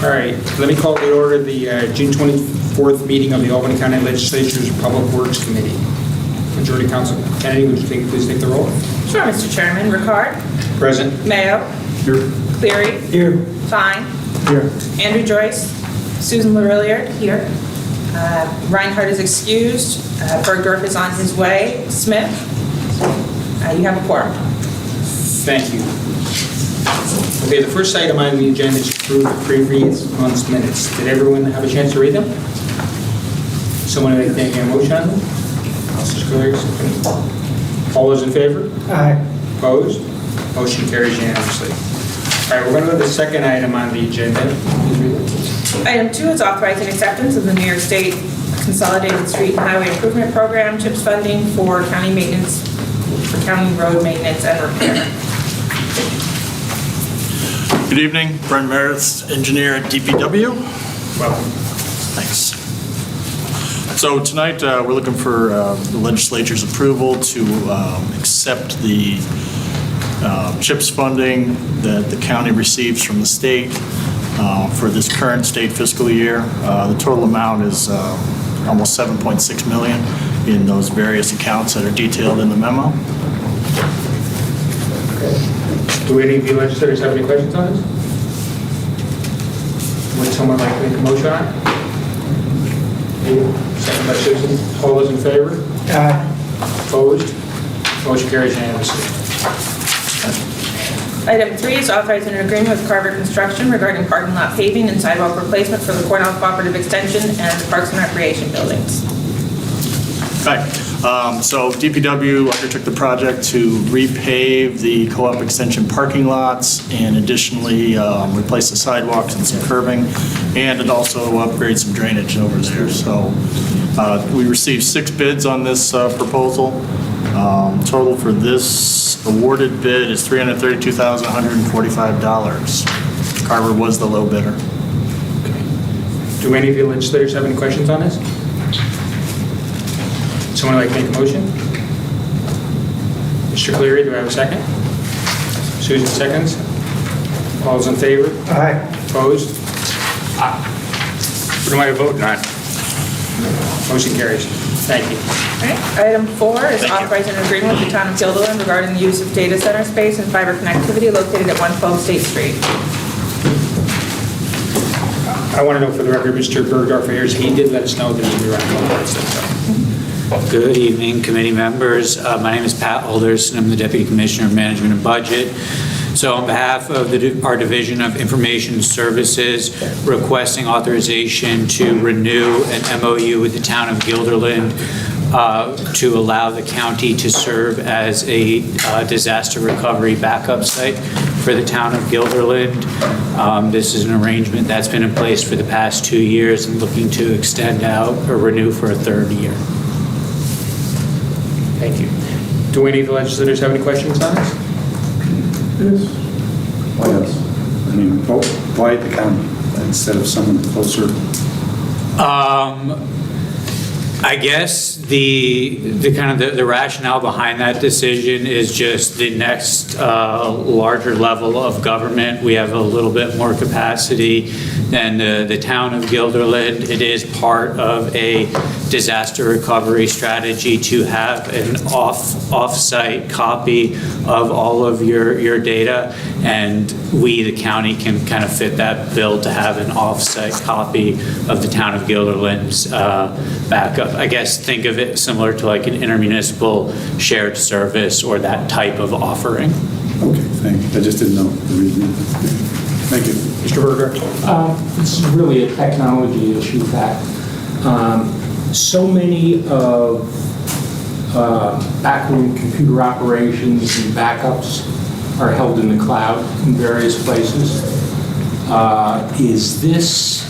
All right, let me call to order the June 24th meeting of the Albany County Legislature's Public Works Committee. Majority Council Kennedy, would you please take the roll? Sure, Mr. Chairman. Ricard. Present. Mayo. Here. Cleary. Here. Fine. Here. Andrew Joyce. Susan LaRilliard. Here. Reinhardt is excused. Bergdorf is on his way. Smith. You have a quorum. Thank you. Okay, the first item on the agenda is to approve the previous month's minutes. Did everyone have a chance to read them? Someone like making a motion on them? All those in favor? Aye. Opposed? Motion carries unanimously. All right, we're going to go to the second item on the agenda. Please read it. Item 2 is authorizing acceptance of the New York State Consolidated Street and Highway Improvement Program CHIPS funding for county maintenance, for county road maintenance and repair. Good evening, Brent Meredith, engineer at DPW. Welcome. Thanks. So tonight we're looking for the legislature's approval to accept the CHIPS funding that the county receives from the state for this current state fiscal year. The total amount is almost $7.6 million in those various accounts that are detailed in the memo. Do any of you legislators have any questions on this? Would someone like to make a motion on it? Second by Susan. All those in favor? Aye. Opposed? Motion carries unanimously. Item 3 is authorizing an agreement with Carver Construction regarding parking lot paving and sidewalk replacement for the Cornell Cooperative Extension and the Parks and Recreation buildings. Hi. So DPW undertook the project to repave the co-op extension parking lots and additionally replace the sidewalks and some curbing, and it also upgrade some drainage over there. So we received 6 bids on this proposal. Total for this awarded bid is $332,145. Carver was the low bidder. Do any of you legislators have any questions on this? Someone like to make a motion? Mr. Cleary, do I have a second? Susan seconds. All those in favor? Aye. Opposed? What am I voting on? Motion carries. Thank you. All right. Item 4 is authorizing an agreement with the town of Guilderland regarding the use of data center space and fiber connectivity located at 112 State Street. I want to know for the record, Mr. Bergdorf here, he did let us know that he was running. Good evening, committee members. My name is Pat Alderson. I'm the Deputy Commissioner of Management and Budget. So on behalf of our Division of Information Services, requesting authorization to renew an MOU with the town of Guilderland to allow the county to serve as a disaster recovery backup site for the town of Guilderland. This is an arrangement that's been in place for the past 2 years and looking to extend out or renew for a 3rd year. Thank you. Do any of the legislators have any questions on this? Yes. Why us? I mean, why the county instead of someone closer? I guess the kind of the rationale behind that decision is just the next larger level of government. We have a little bit more capacity than the town of Guilderland. It is part of a disaster recovery strategy to have an off-site copy of all of your data, and we, the county, can kind of fit that bill to have an off-site copy of the town of Guilderland's backup. I guess think of it similar to like an intermunicipal shared service or that type of offering. Okay, thank you. I just didn't know the reason. Thank you. Mr. Berger? This is really a technology issue, Pat. So many of backroom computer operations and backups are held in the cloud in various places. Is this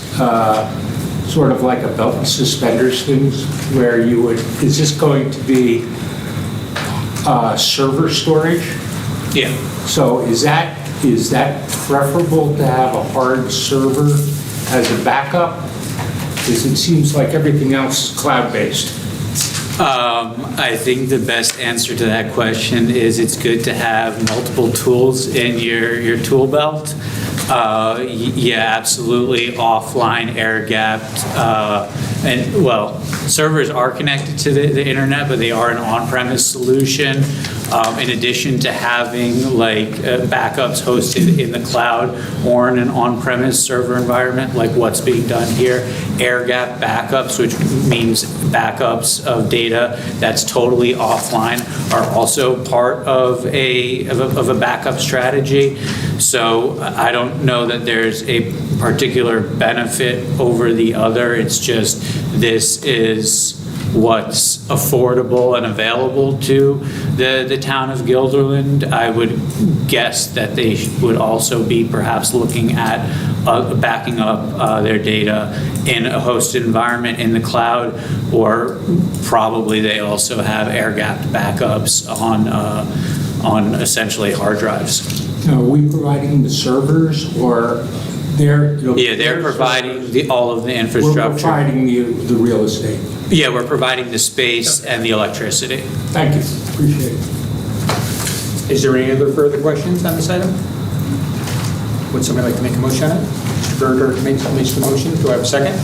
sort of like a belt and suspenders things where you would, is this going to be server storage? Yeah. So is that preferable to have a hard server as a backup? Because it seems like everything else is cloud-based. I think the best answer to that question is it's good to have multiple tools in your tool belt. Yeah, absolutely, offline, air-gapped, and, well, servers are connected to the internet, but they are an on-premise solution. In addition to having like backups hosted in the cloud or in an on-premise server environment, like what's being done here, air-gapped backups, which means backups of data that's totally offline, are also part of a backup strategy. So I don't know that there's a particular benefit over the other. It's just this is what's affordable and available to the town of Guilderland. I would guess that they would also be perhaps looking at backing up their data in a hosted environment in the cloud, or probably they also have air-gapped backups on essentially hard drives. Now, are we providing the servers, or they're? Yeah, they're providing all of the We're infrastructure. providing the real estate. Yeah, we're providing the space and the electricity. Thank you, appreciate it. Is there any other further questions on this item? Would somebody like to make a motion on it? Mr. Berger makes the motion. Do I have a second?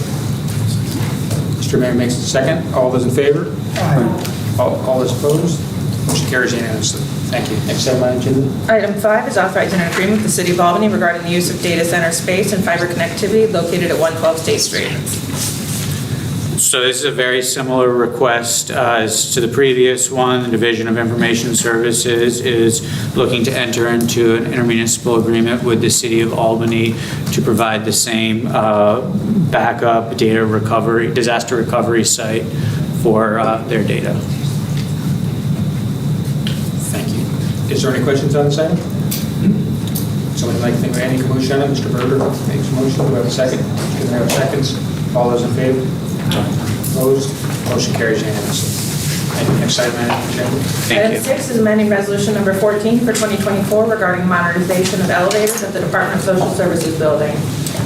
Mr. Mayor makes the second. All those in favor? All those opposed? Motion carries unanimously. Thank you. Next item on the agenda. Item 5 is authorizing an agreement with the City of Albany regarding the use of data center space and fiber connectivity located at 112 State Street. So this is a very similar request as to the previous one. The Division of Information Services is looking to enter into an intermunicipal agreement with the City of Albany to provide the same backup data recovery, disaster recovery site for their data. Thank you. Is there any questions on this item? Somebody like to make any motion on it? Mr. Berger makes a motion. Do I have a second? Do I have seconds? All those in favor? Opposed? Motion carries unanimously. Thank you. Next item on the agenda. Thank Item you. 6 is amending resolution number 14 for 2024 regarding modernization of elevators at the Department of Social Services building.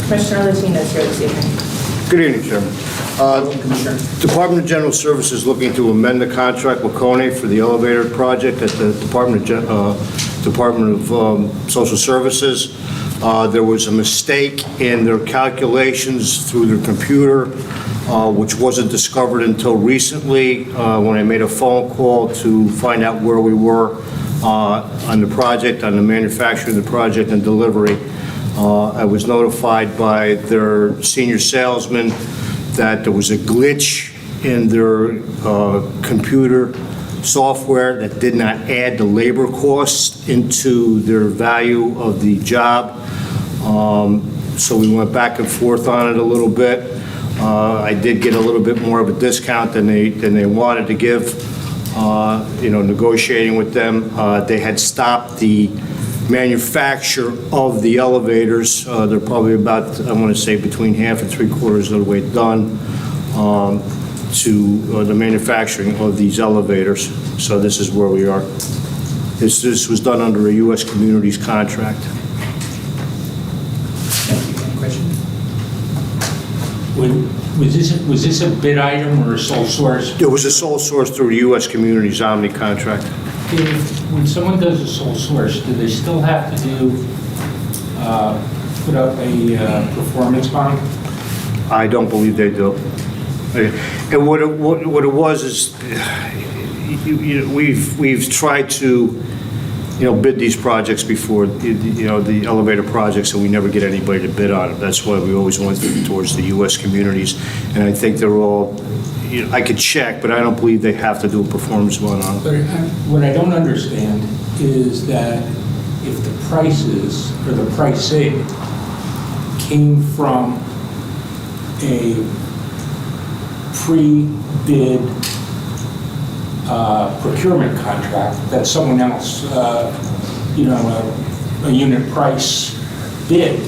Commissioner Latino is here this evening. Good evening, Chairman. Welcome, Commissioner. Department of General Services looking to amend the contract with Kone for the elevator project at the Department of Social Services. There was a mistake in their calculations through their computer, which wasn't discovered until recently when I made a phone call to find out where we were on the project, on the manufacturing of the project and delivery. I was notified by their senior salesman that there was a glitch in their computer software that did not add the labor costs into their value of the job. So we went back and forth on it a little bit. I did get a little bit more of a discount than they wanted to give, negotiating with them. They had stopped the manufacture of the elevators. They're probably about, I want to say, between half and three-quarters of the way done to the manufacturing of these elevators. So this is where we are. This was done under a U.S. Communities contract. Thank you. Any questions? Was this a bid item or a sole source? It was a sole source through the U.S. Communities Omni contract. When someone does a sole source, do they still have to put up a performance bond? I don't believe they do. And what it was is, we've tried to, bid these projects before, the elevator projects, and we never get anybody to bid on it. That's why we always went towards the U.S. Communities. And I think they're all, I could check, but I don't believe they have to do a performance bond on it. But what I don't understand is that if the prices, or the pricing, came from a pre-bid procurement contract that someone else, a unit price bid,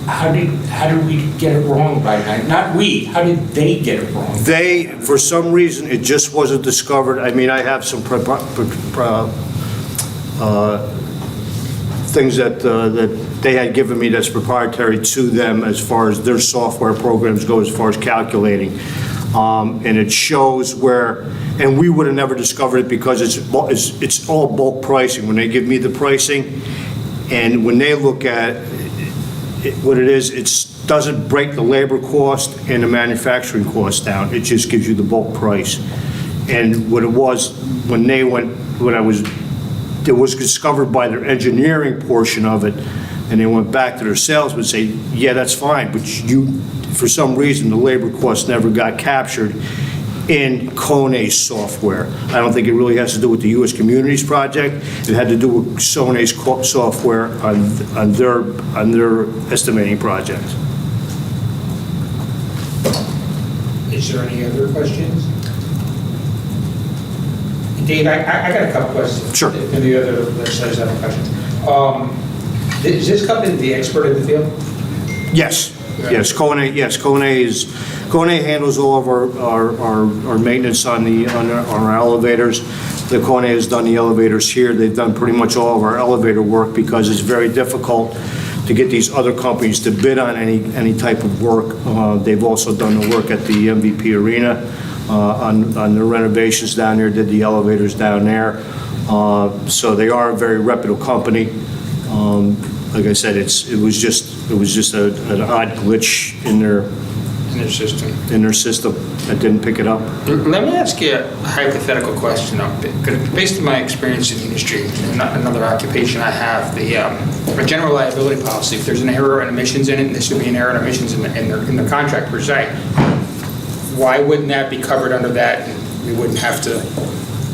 how did we get it wrong by that? Not we, how did they get it wrong? They, for some reason, it just wasn't discovered. I mean, I have some things that they had given me that's proprietary to them as far as their software programs go, as far as calculating. And it shows where, and we would have never discovered it because it's all bulk pricing. When they give me the pricing, and when they look at, what it is, it doesn't break the labor cost and the manufacturing cost down. It just gives you the bulk price. And what it was, when it was discovered by their engineering portion of it, and they went back to their salesman and say, yeah, that's fine, but for some reason, the labor cost never got captured in Kone's software. I don't think it really has to do with the U.S. Communities project. It had to do with Kone's software on their estimating project. Is there any other questions? Dave, I got a couple questions. Sure. And the other legislators have a question. Is this company the expert in the field? Yes, Kone handles all of our maintenance on our elevators. The Kone has done the elevators here. They've done pretty much all of our elevator work because it's very difficult to get these other companies to bid on any type of work. They've also done the work at the MVP Arena on the renovations down there, did the elevators down there. So they are a very reputable company. Like I said, it was just an odd glitch in their system that didn't pick it up. Let me ask you a hypothetical question. Because based on my experience in the industry, and another occupation I have, a general liability policy, if there's an error in emissions in it, and there should be an error in emissions in the contract per se, why wouldn't that be covered under that, and we wouldn't have to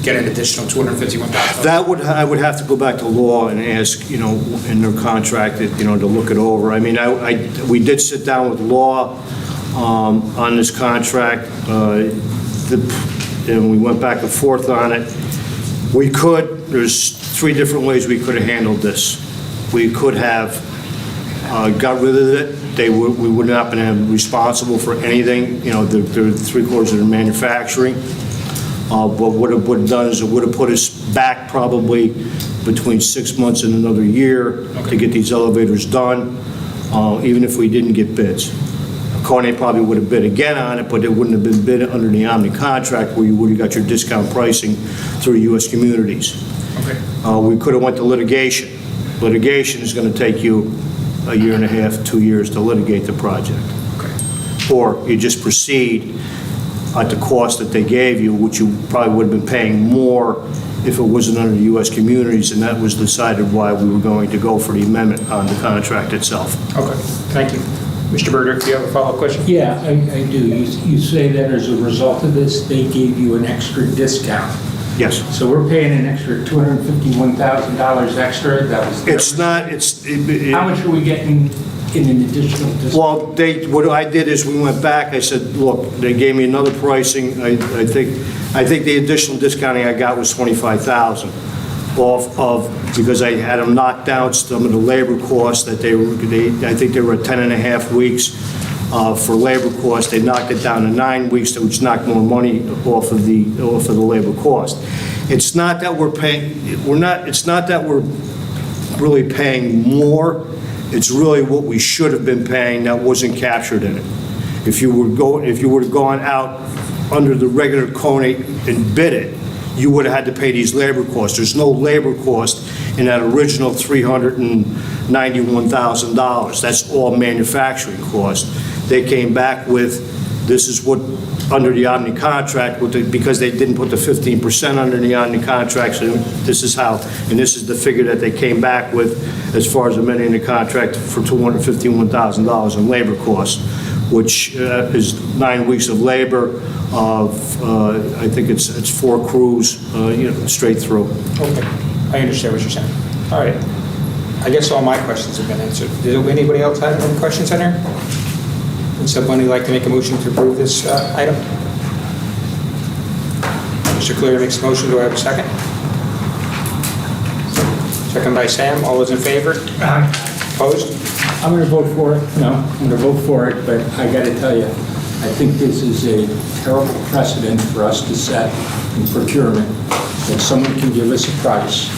get an additional $251,000? I would have to go back to law and ask, in their contract, to look it over. I mean, we did sit down with law on this contract, and we went back and forth on it. There's 3 different ways we could have handled this. We could have got rid of it. We would not have been responsible for anything, they're 3/4 of the manufacturing. But what it would have done is it would have put us back probably between 6 months and another year to get these elevators done, even if we didn't get bids. Kone probably would have bid again on it, but it wouldn't have been bid under the Omni contract where you would have got your discount pricing through U.S. Communities. Okay. We could have went to litigation. Litigation is going to take you a year and a half, 2 years to litigate the project. Okay. Or you just proceed at the cost that they gave you, which you probably would have been paying more if it wasn't under the U.S. Communities, and that was decided why we were going to go for the amendment on the contract itself. Okay, thank you. Mr. Berger, do you have a follow-up question? Yeah, I do. You say that as a result of this, they gave you an extra discount. Yes. So we're paying an extra $251,000 extra? That was their- It's not, How much are we getting in an additional discount? well, what I did is we went back, I said, look, they gave me another pricing. I think the additional discounting I got was $25,000 off of, because I had them knock down some of the labor costs that I think they were at 10.5 weeks for labor costs. They knocked it down to 9 weeks, which knocked more money off of the labor cost. It's not that we're really paying more. It's really what we should have been paying that wasn't captured in it. If you would have gone out under the regular Kone and bid it, you would have had to pay these labor costs. There's no labor cost in that original $391,000. That's all manufacturing cost. They came back with, this is what, under the Omni contract, because they didn't put the 15% under the Omni contract, so this is how, and this is the figure that they came back with as far as amending the contract for $251,000 in labor costs, which is 9 weeks of labor of, I think it's 4 crews, straight through. Okay, I understand what you're saying. All right. I guess all my questions have been answered. Did anybody else have any questions on there? Would somebody like to make a motion to approve this item? Mr. Cleary makes a motion. Do I have a second? Second by Sam. All those in favor? Opposed? I'm going to vote for it. No, I'm going to vote for it, but I got to tell you, I think this is a terrible precedent for us to set in procurement, that someone can give us a price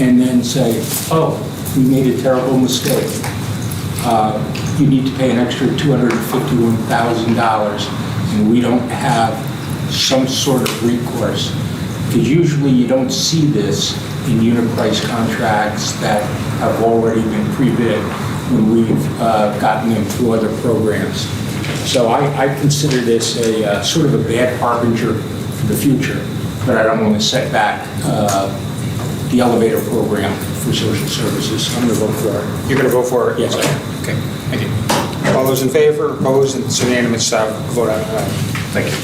and then say, oh, we made a terrible mistake. You need to pay an extra $251,000, and we don't have some sort of recourse. Because usually you don't see this in unit price contracts that have already been pre-bid. when we've gotten them through other programs. So I consider this a sort of a bad harbinger for the future, but I don't want to set back the elevator program for social services. I'm going to vote for it. You're going to vote for it? Yes. Okay, thank you. All those in favor, opposed, it's unanimous vote on it. Thank you.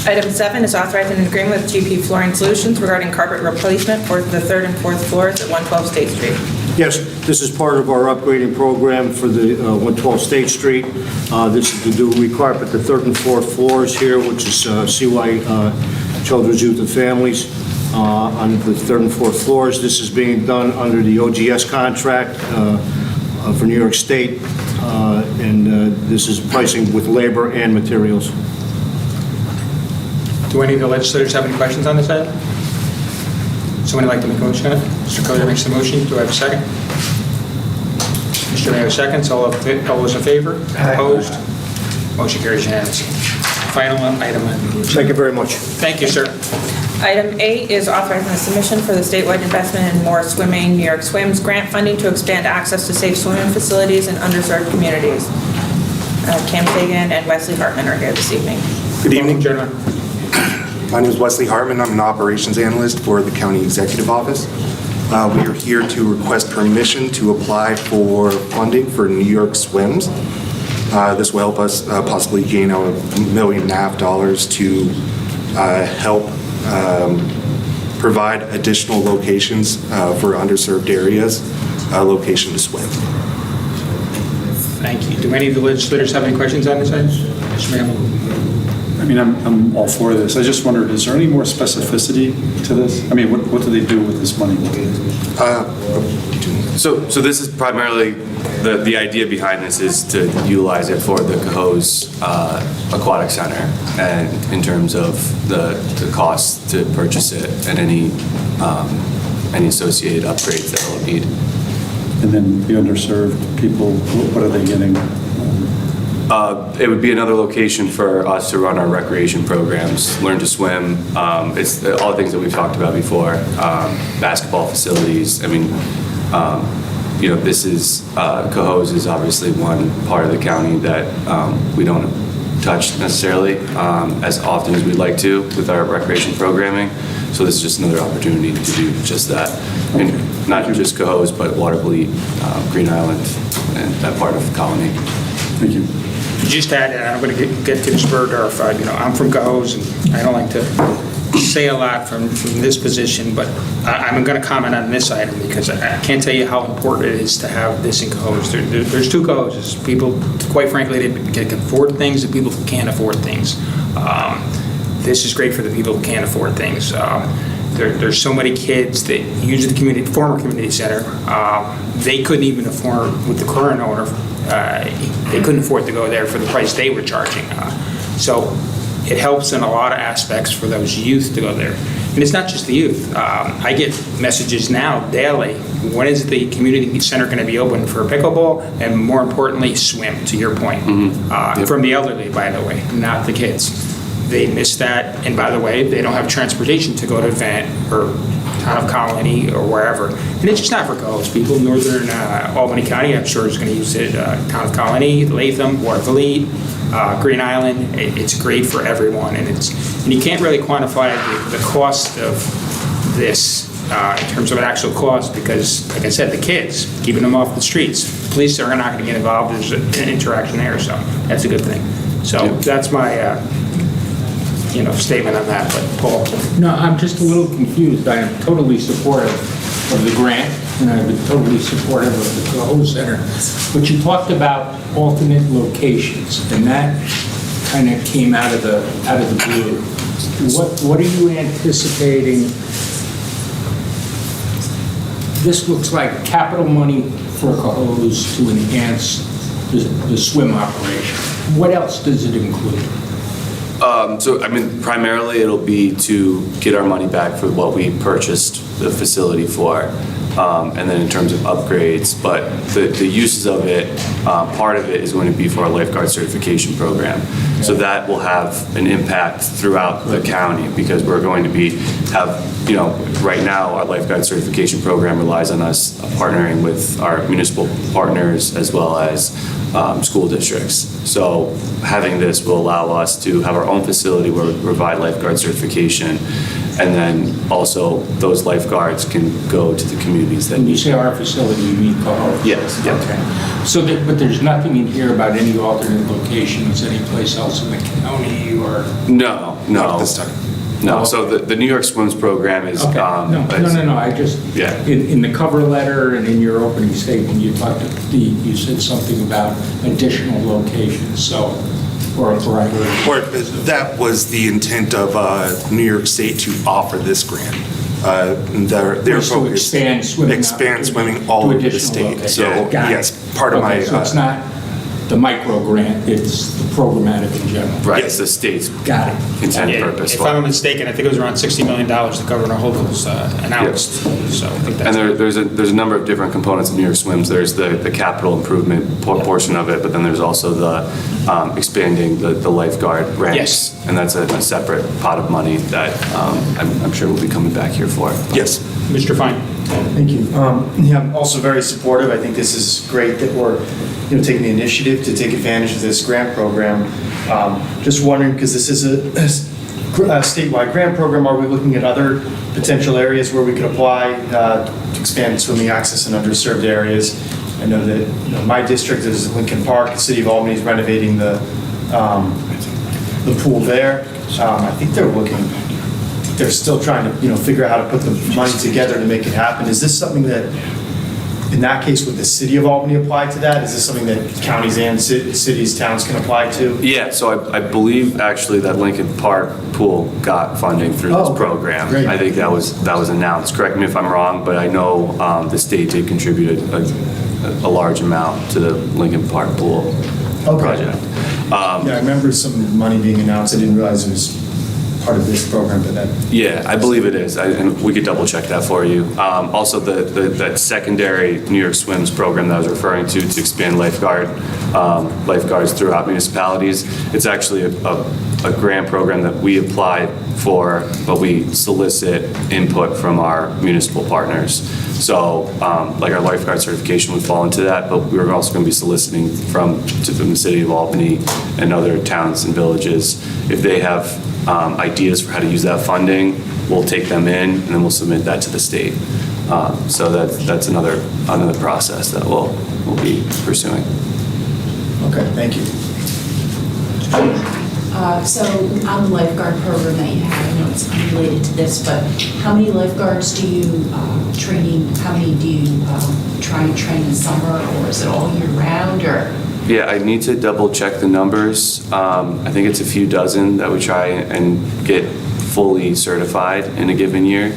Item 7 is authorizing an agreement with GP Flooring Solutions regarding carpet replacement for the 3rd and 4th floors at 112 State Street. Yes, this is part of our upgrading program for the 112 State Street. This is to do recarpet the 3rd and 4th floors here, which is CY Children's, Youth, and Families on the 3rd and 4th floors. This is being done under the OGS contract for New York State, and this is pricing with labor and materials. Do any of the legislators have any questions on this item? Someone like to make a motion on it? Mr. Coder makes the motion. Do I have a second? Mr. Mayor seconds. All those in favor? Opposed? Motion carries unanimously. Final item. Thank you very much. Thank you, sir. Item 8 is authorizing the submission for the statewide investment in More Swimming, New York Swims grant funding to expand access to safe swimming facilities in underserved communities. Cam Fagan and Wesley Hartman are here this evening. Good evening. Gentlemen. My name is Wesley Hartman. I'm an operations analyst for the County Executive Office. We are here to request permission to apply for funding for New York Swims. This will help us possibly gain $1.5 million to help provide additional locations for underserved areas, location to swim. Thank you. Do any of the legislators have any questions on this item? Mr. Mayor. I mean, I'm all for this. I just wondered, is there any more specificity to this? I mean, what do they do with this money? So this is primarily, the idea behind this is to utilize it for the Cohoes Aquatic Center, and in terms of the cost to purchase it and any associated upgrades that it'll need. And then the underserved people, what are they getting? It would be another location for us to run our recreation programs, learn to swim. It's all the things that we've talked about before, basketball facilities. I mean, this is, Cohoes is obviously one part of the county that we don't touch necessarily as often as we'd like to with our recreation programming. So this is just another opportunity to do just that. And not just Cohoes, but Watervliet, Green Island, and that part of Colony. Thank you. Just add, and I'm going to get to this Bergdorf, I'm from Cohoes, and I don't like to say a lot from this position, but I'm going to comment on this item because I can't tell you how important it is to have this in Cohoes. There's two Cohoes. People, quite frankly, they can afford things and people who can't afford things. This is great for the people who can't afford things. There's so many kids that use the former community center. They couldn't even afford, with the current owner, they couldn't afford to go there for the price they were charging. So it helps in a lot of aspects for those youth to go there. And it's not just the youth. I get messages now daily. When is the community center going to be open for pickleball? And more importantly, swim, to your point. From the elderly, by the way, not the kids. They miss that. And by the way, they don't have transportation to go to Vent or Town of Colony or wherever. And it's just not for Cohoes. People in northern Albany County, I'm sure, is going to use it. Town of Colony, Latham, Watervliet, Green Island. It's great for everyone. And you can't really quantify the cost of this in terms of an actual cost because, like I said, the kids, keeping them off the streets. The police are not going to get involved. There's an interaction there, so that's a good thing. So that's my statement on that. But Paul? No, I'm just a little confused. I am totally supportive of the grant, and I've been totally supportive of the Cohoes Center. But you talked about alternate locations, and that kind of came out of the blue. What are you anticipating? This looks like capital money for Cohoes to enhance the swim operation. What else does it include? Primarily it'll be to get our money back for what we purchased the facility for, and then in terms of upgrades. But the uses of it, part of it is going to be for our lifeguard certification program. So that will have an impact throughout the county because we're going to be have, right now, our lifeguard certification program relies on us partnering with our municipal partners as well as school districts. So having this will allow us to have our own facility where we provide lifeguard certification, and then also those lifeguards can go to the communities that When you need say our facility, you mean Cohoes? Yes, yeah. Okay. So, but there's nothing in here about any alternate locations anyplace else in the county or? No, Not no. at this time. No, so the New York Swims program is. Okay, no, I just, Yeah. in the cover letter and in your opening statement, you said something about additional locations, so, or Or that was the intent of New York State to offer this grant. Their Was to focus. expand swimming Expand swimming opportunities all to over the additional state. locations. So, Got it. yes, part of my. Okay, so it's not the micro grant, it's the programmatic in general. Right, Yes. it's the state's Got it. intent Yeah, purpose. if I'm not mistaken, I think it was around $60 million to cover the whole was announced, so I think that's. And there's a number of different components of New York Swims. There's the capital improvement portion of it, but then there's also the expanding the lifeguard ranks. Yes. And that's a separate pot of money that I'm sure we'll be coming back here for. Yes. Mr. Fine. Thank you. Yeah, I'm also very supportive. I think this is great that we're, taking the initiative to take advantage of this grant program. Just wondering, because this is a statewide grant program, are we looking at other potential areas where we could apply to expand swimming access in underserved areas? I know that, my district is Lincoln Park. The city of Albany is renovating the pool there. I think they're still trying to, figure out how to put the money together to make it happen. Is this something that, in that case, would the city of Albany apply to that? Is this something that counties and cities, towns can apply to? Yeah, so I believe actually that Lincoln Park pool got funding through this Oh, program. great. I think that was announced. Correct me if I'm wrong, but I know the state did contribute a large amount to the Lincoln Park pool project. Yeah, I remember some money being announced. I didn't realize it was part of this program, but that. Yeah, I believe it is, and we could double check that for you. Also, that secondary New York Swims program that I was referring to expand lifeguards throughout municipalities, it's actually a grant program that we applied for, but we solicit input from our municipal partners. So, like our lifeguard certification would fall into that, but we were also going to be soliciting from the city of Albany and other towns and villages. If they have ideas for how to use that funding, we'll take them in and then we'll submit that to the state. So that's another process that we'll be pursuing. Okay, thank you. So on the lifeguard program that you have, I know it's unrelated to this, but how many lifeguards do you how many do you try and train in summer, or is it all year round, or? Yeah, I need to double check the numbers. I think it's a few dozen that we try and get fully certified in a given year,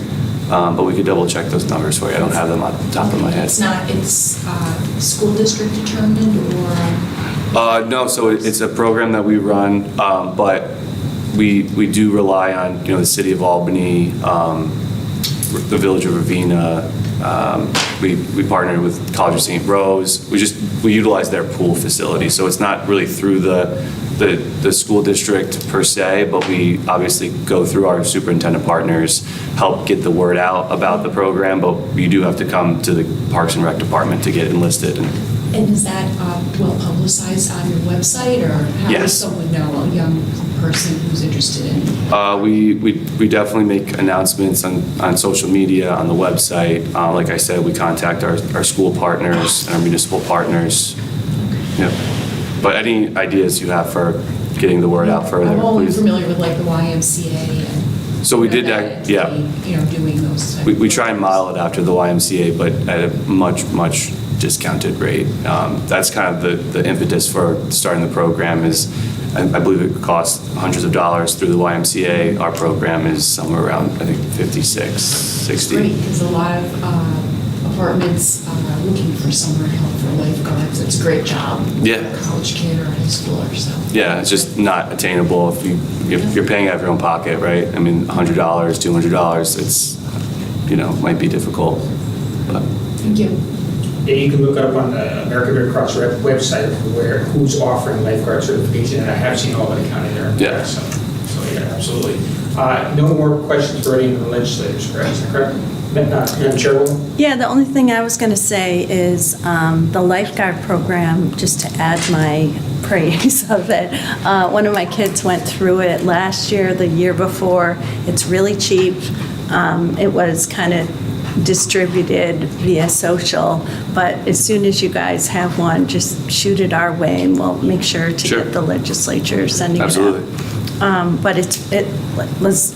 but we could double check those numbers for you. I don't have them on the top of my head. It's school district determined, or? No, so it's a program that we run, but we do rely on, the city of Albany, the village of Ravenna. We partnered with College of St. Rose. We utilize their pool facility, so it's not really through the school district per se, but we obviously go through our superintendent partners, help get the word out about the program, but you do have to come to the Parks and Rec department to get enlisted. And is that well publicized on your website, or how Yes. does someone know, a young person who's interested in? We definitely make announcements on social media, on the website. Like I said, we contact our school partners and our municipal partners. Yep. But any ideas you have for getting the word out further, I'm only please. familiar with like the YMCA and. So we did that, that, yeah. Doing those type We of try and programs. model it after the YMCA, but at a much discounted rate. That's kind of the impetus for starting the program is, I believe it costs hundreds of dollars through the YMCA. Our program is somewhere around, I think, 56, 60. It's great, because a lot of apartments are looking for summer help for lifeguards. It's a great job. Yeah. For a college kid or a high schooler, so. Yeah, it's just not attainable if you're paying out of your own pocket, right? I mean, $100, $200, it's, might be difficult, but. Thank you. Yeah, you can look it up on the American Red Cross website who's offering lifeguard certification, and I have seen Albany County there. Yeah. So yeah, absolutely. No more questions for any of the legislators, correct? Is that correct? Madam Chairwoman? Yeah, the only thing I was going to say is the lifeguard program, just to add my praise of it. One of my kids went through it last year, the year before. It's really cheap. It was kind of distributed via social, but as soon as you guys have one, just shoot it our way and we'll make sure to Sure. get the legislature sending it out. Absolutely. But it was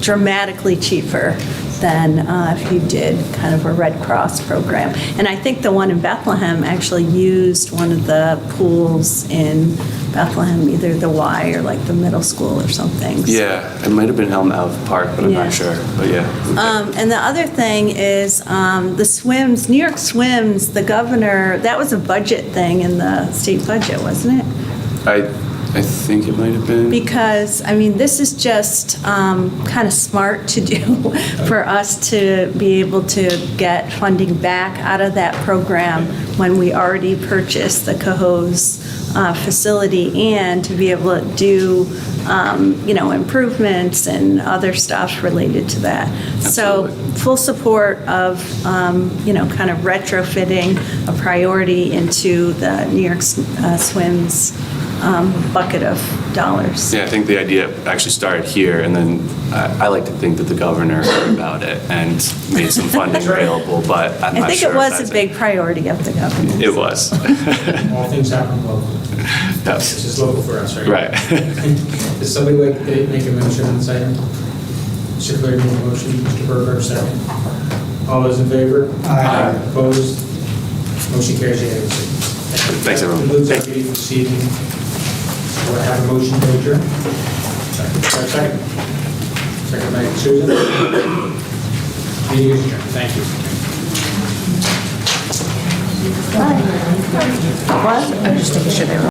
dramatically cheaper than if you did kind of a Red Cross program. And I think the one in Bethlehem actually used one of the pools in Bethlehem, either the Y or like the middle school or something. So- Yeah, it might have been Elm Ave Park, but I'm Yeah. not sure. But yeah. And the other thing is the swims, New York Swims, the governor, that was a budget thing in the state budget, wasn't it? I think it might have been. Because, I mean, this is just kind of smart to do for us to be able to get funding back out of that program when we already purchased the Cohoes facility and to be able to do, improvements and other stuff related to that. Absolutely. So full support of, kind of retrofitting a priority into the New York Swims bucket of dollars. Yeah, I think the idea actually started here, and then I like to think that the governor heard about it and made some funding available, but I'm I not think sure it if was that's a big priority of the government. It was. All things happen locally. This Yes. is local for us, right? Right. Does somebody like to make a motion on this item? Mr. Cleary made a motion, Mr. Berger, second. All those in favor? Aye. Opposed? Motion carries unanimously. Thanks, everyone. That concludes our meeting this evening. Do I have a motion to adjourn? Second. Second by Susan. Meeting is adjourned. Thank you. Just making sure they were